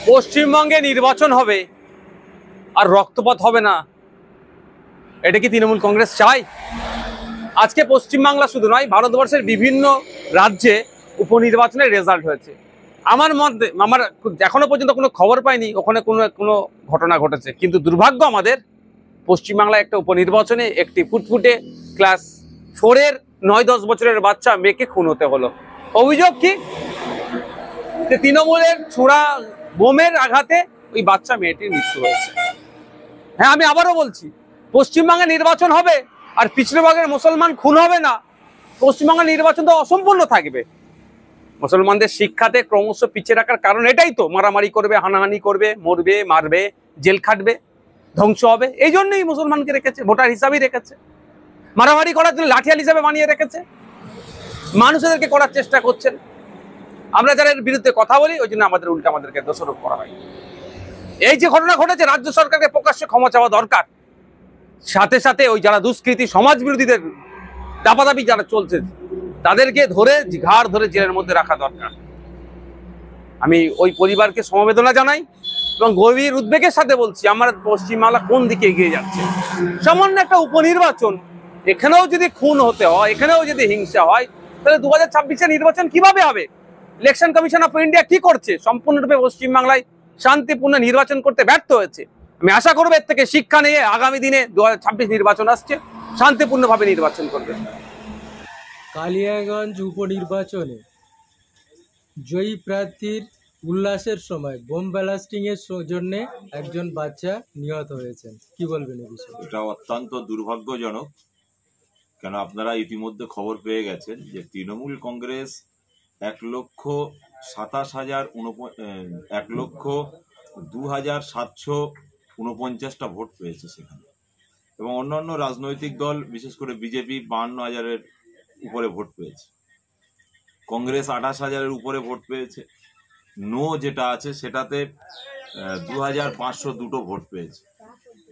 পশ্চিমবঙ্গে নির্বাচন হবে আর রক্তপাত হবে না, এটা কি তৃণমূল কংগ্রেস চায়? আজকে পশ্চিমবাংলা শুধু নয়, ভারতবর্ষের বিভিন্ন রাজ্যে উপনির্বাচনের রেজাল্ট হয়েছে। আমার এখনো পর্যন্ত কোনো খবর পাইনি ওখানে কোনো ঘটনা ঘটেছে, কিন্তু দুর্ভাগ্য আমাদের পশ্চিমবাংলায় একটা উপনির্বাচনে একটি ফুটফুটে ক্লাস 4-এর 9-10 বছরের বাচ্চা মেয়েকে খুন হতে হলো। অভিযোগ কি? তৃণমূলের ছোড়া বোমের আঘাতে ওই বাচ্চা মেয়েটির মৃত্যু হয়েছে। হ্যাঁ, আমি আবারও বলছি, পশ্চিমবঙ্গে নির্বাচন হবে আর পিছড়েভাগের মুসলমান খুন হবে না, পশ্চিমবঙ্গের নির্বাচন তো অসম্পূর্ণ থাকবে। মুসলমানদের শিক্ষাতে ক্রমশ পিছিয়ে রাখার কারণ এটাই তো, মারামারি করবে, হানাহানি করবে, মরবে, মারবে, জেল খাটবে, ধ্বংস হবে। এই জন্যই মুসলমানকে রেখেছে, ভোটার হিসাবেই রেখেছে, মারামারি করার জন্য লাঠিয়াল হিসাবে বানিয়ে রেখেছে, মানুষদেরকে করার চেষ্টা করছেন। আমরা যারা এর বিরুদ্ধে কথা বলি ওই জন্য আমাদেরকে দোষারোপ করা হয়। এই যে ঘটনা ঘটেছে, রাজ্য সরকারকে প্রকাশ্যে ক্ষমা চাওয়া দরকার। সাথে সাথে ওই যারা দুষ্কৃতী সমাজ বিরোধীদের দাপাদাপি যারা চলছে তাদেরকে ঘাড় ধরে জেলের মধ্যে রাখা দরকার। আমি ওই পরিবারকে সমবেদনা জানাই এবং গভীর উদ্বেগের সাথে বলছি, আমার পশ্চিমবাংলা কোন দিকে এগিয়ে যাচ্ছে। সামান্য একটা উপনির্বাচন, এখানেও যদি খুন হতে হয়, এখানেও যদি হিংসা হয়, তাহলে 2026-এর নির্বাচন কিভাবে হবে? ইলেকশন কমিশন অফ ইন্ডিয়া কি করছে? সম্পূর্ণরূপে পশ্চিমবাংলায় শান্তিপূর্ণ নির্বাচন করতে ব্যর্থ হয়েছে। আমি আশা করবো এর থেকে শিক্ষা নিয়ে আগামী দিনে 2026 নির্বাচন আসছে, শান্তিপূর্ণভাবে নির্বাচন করবে। কালিয়াগঞ্জ উপনির্বাচনে জয়ী প্রার্থীর উল্লাসের সময় বোম ব্লাস্টিং এর জন্য একজন বাচ্চা নিহত হয়েছেন, কি বলবেন এই বিষয়ে? এটা অত্যন্ত দুর্ভাগ্যজনক। কেন, আপনারা ইতিমধ্যে খবর পেয়ে গেছেন যে তৃণমূল কংগ্রেস 1,27,749টা ভোট পেয়েছে সেখানে, এবং অন্যান্য রাজনৈতিক দল বিশেষ করে বিজেপি 52,000-এর উপরে ভোট পেয়েছে, কংগ্রেস 28,000-এর উপরে ভোট পেয়েছে, নো যেটা আছে সেটাতে 2,502 ভোট পেয়েছে।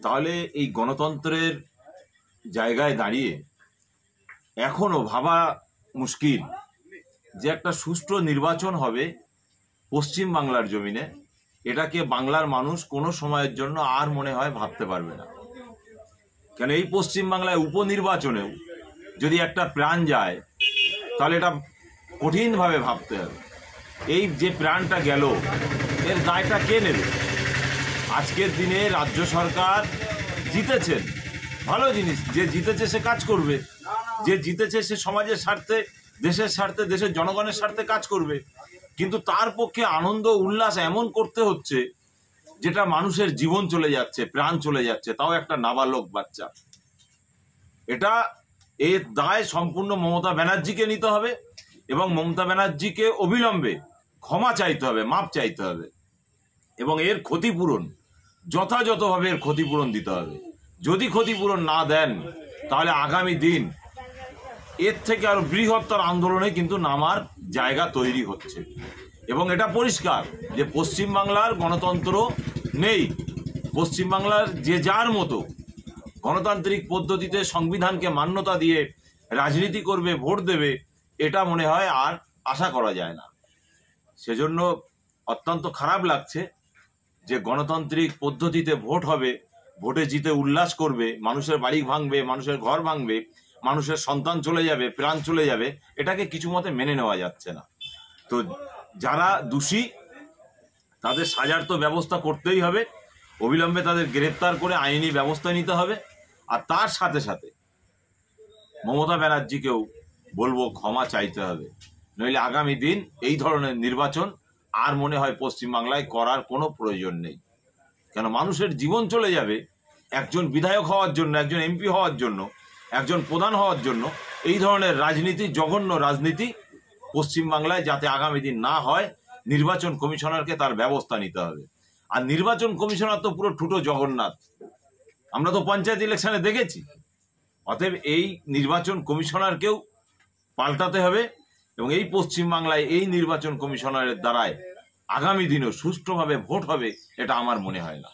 তাহলে এই গণতন্ত্রের জায়গায় দাঁড়িয়ে এখনো ভাবা মুশকিল যে একটা সুষ্ঠু নির্বাচন হবে পশ্চিম বাংলার জমিনে, এটাকে বাংলার মানুষ কোনো সময়ের জন্য আর মনে হয় ভাবতে পারবে না। কেন, এই পশ্চিম বাংলায় উপনির্বাচনেও যদি একটা প্রাণ যায় তাহলে এটা কঠিনভাবে ভাবতে হবে। এই যে প্রাণটা গেল এর দায়টা কে নেবে? আজকের দিনে রাজ্য সরকার জিতেছেন, ভালো জিনিস, যে জিতেছে সে কাজ করবে, যে জিতেছে সে সমাজের স্বার্থে, দেশের স্বার্থে, দেশের জনগণের স্বার্থে কাজ করবে, কিন্তু তার পক্ষে আনন্দ উল্লাস এমন করতে হচ্ছে যেটা মানুষের জীবন চলে যাচ্ছে, প্রাণ চলে যাচ্ছে, তাও একটা নাবালক বাচ্চা। এটা এর দায় সম্পূর্ণ মমতা ব্যানার্জিকে নিতে হবে এবং মমতা ব্যানার্জিকে অবিলম্বে ক্ষমা চাইতে হবে, মাপ চাইতে হবে এবং এর ক্ষতিপূরণ যথাযথভাবে এর ক্ষতিপূরণ দিতে হবে। যদি ক্ষতিপূরণ না দেন তাহলে আগামী দিন এর থেকে আরো বৃহত্তর আন্দোলনে কিন্তু নামার জায়গা তৈরি হচ্ছে। এবং এটা পরিষ্কার যে পশ্চিমবাংলার গণতন্ত্র নেই, পশ্চিমবাংলার যে যার মতো গণতান্ত্রিক পদ্ধতিতে সংবিধানকে মান্যতা দিয়ে রাজনীতি করবে, ভোট দেবে, এটা মনে হয় আর আশা করা যায় না। সেজন্য অত্যন্ত খারাপ লাগছে যে গণতান্ত্রিক পদ্ধতিতে ভোট হবে, ভোটে জিতে উল্লাস করবে, মানুষের বাড়ি ভাঙবে, মানুষের ঘর ভাঙবে, মানুষের সন্তান চলে যাবে, প্রাণ চলে যাবে, এটাকে কিছু মতে মেনে নেওয়া যাচ্ছে না। তো যারা দোষী তাদের সাজার তো ব্যবস্থা করতেই হবে, অবিলম্বে তাদের গ্রেপ্তার করে আইনি ব্যবস্থা নিতে হবে। আর তার সাথে সাথে মমতা ব্যানার্জিকেও বলবো ক্ষমা চাইতে হবে, নইলে আগামী দিন এই ধরনের নির্বাচন আর মনে হয় পশ্চিমবাংলায় করার কোনো প্রয়োজন নেই। কেন, মানুষের জীবন চলে যাবে একজন বিধায়ক হওয়ার জন্য, একজন এমপি হওয়ার জন্য, একজন প্রধান হওয়ার জন্য। এই ধরনের রাজনীতি, জঘন্য রাজনীতি পশ্চিমবাংলায় যাতে আগামী দিন না হয়, নির্বাচন কমিশনারকে তার ব্যবস্থা নিতে হবে। আর নির্বাচন কমিশনার তো পুরো ঠুটো জগন্নাথ, আমরা তো পঞ্চায়েত ইলেকশনে দেখেছি। অতএব এই নির্বাচন কমিশনারকেও পাল্টাতে হবে এবং এই পশ্চিমবাংলায় এই নির্বাচন কমিশনারের দ্বারায় আগামী দিনেও সুষ্ঠুভাবে ভোট হবে, এটা আমার মনে হয় না।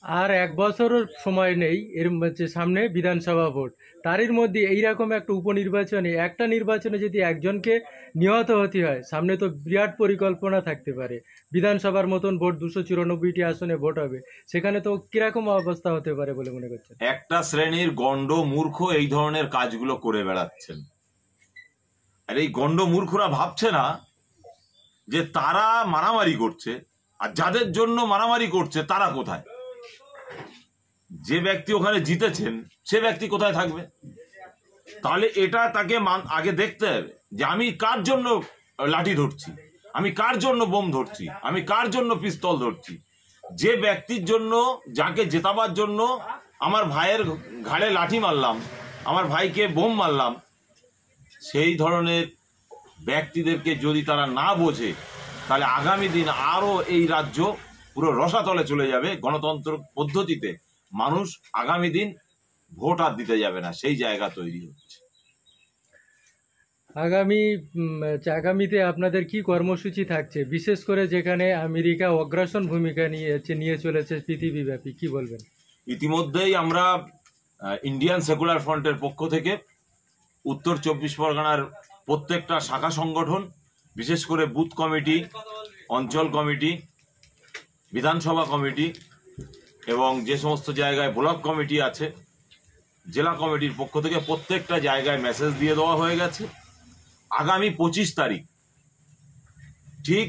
আর 1 বছরের সময় নেই, এর মধ্যে সামনে বিধানসভা ভোট। তারই মধ্যে এইরকম একটা উপনির্বাচনে, একটা নির্বাচনে যদি একজনকে নিহত হতে হয়, সামনে তো বিরাট পরিকল্পনা থাকতে পারে। বিধানসভার মতন ভোট 294টি আসনে ভোট হবে, সেখানে তো কিরকম অবস্থা হতে পারে বলে মনে করছেন? একটা শ্রেণীর গণ্ড মূর্খ এই ধরনের কাজগুলো করে বেড়াচ্ছেন। আর এই গণ্ড মূর্খরা ভাবছে না যে তারা মারামারি করছে, আর যাদের জন্য মারামারি করছে তারা কোথায়। যে ব্যক্তি ওখানে জিতেছেন সে ব্যক্তি কোথায় থাকবে? তাহলে এটা তাকে আগে দেখতে হবে যে আমি কার জন্য লাঠি ধরছি, আমি কার জন্য বোম ধরছি, আমি কার জন্য পিস্তল ধরছি। যে ব্যক্তির জন্য, যাকে জেতাবার জন্য আমার ভাইয়ের ঘাড়ে লাঠি মারলাম, আমার ভাইকে বোম মারলাম, সেই ধরনের ব্যক্তিদেরকে যদি তারা না বোঝে, তাহলে আগামী দিন আরো এই রাজ্য পুরো রসাতলে চলে যাবে। গণতন্ত্র পদ্ধতিতে মানুষ আগামী দিন ভোট আর দিতে যাবে না, সেই জায়গা তৈরি হচ্ছে। আগামীতে আপনাদের কি কর্মসূচি থাকছে, বিশেষ করে যেখানে আমেরিকা অগ্রাসন ভূমিকা নিয়ে চলেছে পৃথিবীব্যাপী, কি বলবেন? ইতিমধ্যেই আমরা ইন্ডিয়ান সেকুলার ফ্রন্টের পক্ষ থেকে উত্তর 24 পরগনার প্রত্যেকটা শাখা সংগঠন, বিশেষ করে বুথ কমিটি, অঞ্চল কমিটি, বিধানসভা কমিটি এবং যে সমস্ত জায়গায় ব্লক কমিটি আছে, জেলা কমিটির পক্ষ থেকে প্রত্যেকটা জায়গায় মেসেজ দিয়ে দেওয়া হয়ে গেছে। আগামী 25 তারিখ ঠিক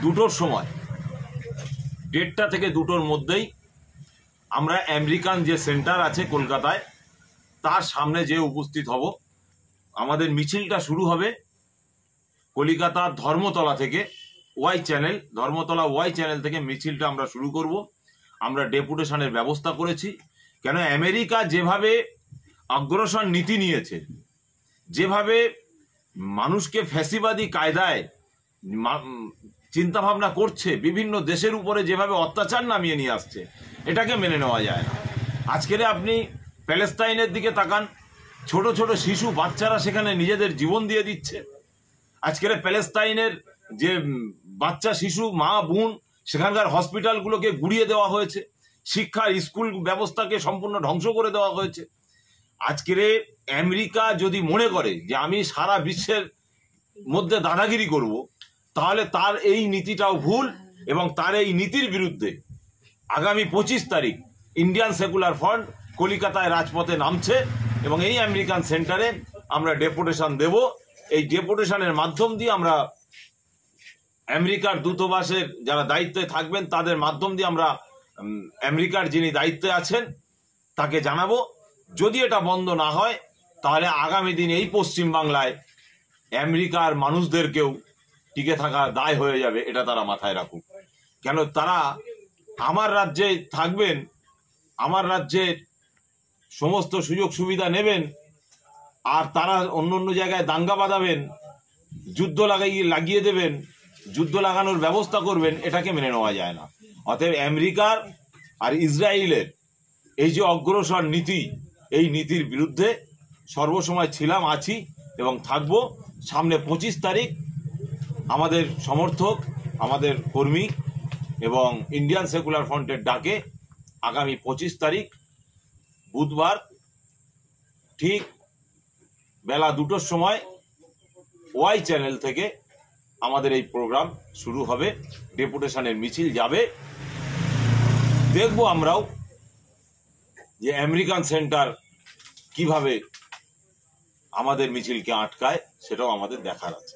2টোর সময়, 1:30টা থেকে 2টোর মধ্যেই আমরা আমেরিকান যে সেন্টার আছে কলকাতায়, তার সামনে যে উপস্থিত হব। আমাদের মিছিলটা শুরু হবে কলিকাতার ধর্মতলা থেকে, Y channel, Dharmatala Y channel থেকে মিছিলটা আমরা শুরু করব। আমরা ডেপুটেশনের ব্যবস্থা করেছি। কেন আমেরিকা যেভাবে অগ্রসর নীতি নিয়েছে, যেভাবে মানুষকে ফ্যাসিবাদী কায়দায় চিন্তা ভাবনা করছে, বিভিন্ন দেশের উপরে যেভাবে অত্যাচার নামিয়ে নিয়ে আসছে, এটাকে মেনে নেওয়া যায় না। আজকের আপনি প্যালেস্তাইনের দিকে তাকান, ছোট ছোট শিশু বাচ্চারা সেখানে নিজেদের জীবন দিয়ে দিচ্ছে। আজকের প্যালেস্তাইনের যে বাচ্চা শিশু, মা বোন, সেখানকার হসপিটালগুলোকে গুড়িয়ে দেওয়া হয়েছে, শিক্ষা স্কুল ব্যবস্থাকে সম্পূর্ণ ধ্বংস করে দেওয়া হয়েছে। আজকের আমেরিকা যদি মনে করে যে আমি সারা বিশ্বের মধ্যে দাদাগিরি করব, তাহলে তার এই নীতিটাও ভুল। এবং তার এই নীতির বিরুদ্ধে আগামী 25 তারিখ ইন্ডিয়ান সেকুলার ফ্রন্ট কলিকাতায় রাজপথে নামছে এবং এই আমেরিকান সেন্টারে আমরা ডেপুটেশন দেব। এই ডেপুটেশনের মাধ্যম দিয়ে আমরা আমেরিকার দূতাবাসের যারা দায়িত্বে থাকবেন তাদের মাধ্যম দিয়ে আমরা আমেরিকার যিনি দায়িত্বে আছেন তাকে জানাবো। যদি এটা বন্ধ না হয়, তাহলে আগামী দিন এই পশ্চিমবাংলায় আমেরিকার মানুষদেরকেও টিকে থাকা দায় হয়ে যাবে, এটা তারা মাথায় রাখুক। কেন তারা আমার রাজ্যে থাকবেন, আমার রাজ্যের সমস্ত সুযোগ সুবিধা নেবেন, আর তারা অন্য অন্য জায়গায় দাঙ্গা বাঁধাবেন, যুদ্ধ লাগিয়ে দেবেন, যুদ্ধ লাগানোর ব্যবস্থা করবেন, এটাকে মেনে নেওয়া যায় না। অতএব আমেরিকার আর ইসরায়েলের এই যে অগ্রসর নীতি, এই নীতির বিরুদ্ধে সর্বসময় ছিলাম, আছি এবং থাকব। সামনে 25 তারিখ আমাদের সমর্থক, আমাদের কর্মী এবং ইন্ডিয়ান সেকুলার ফ্রন্টের ডাকে আগামী 25 তারিখ বুধবার ঠিক বেলা 2টোর সময় ওয়াই চ্যানেল থেকে আমাদের এই প্রোগ্রাম শুরু হবে। ডেপুটেশনের মিছিল যাবে। দেখব আমরাও যে আমেরিকান সেন্টার কিভাবে আমাদের মিছিলকে আটকায়, সেটাও আমাদের দেখার আছে।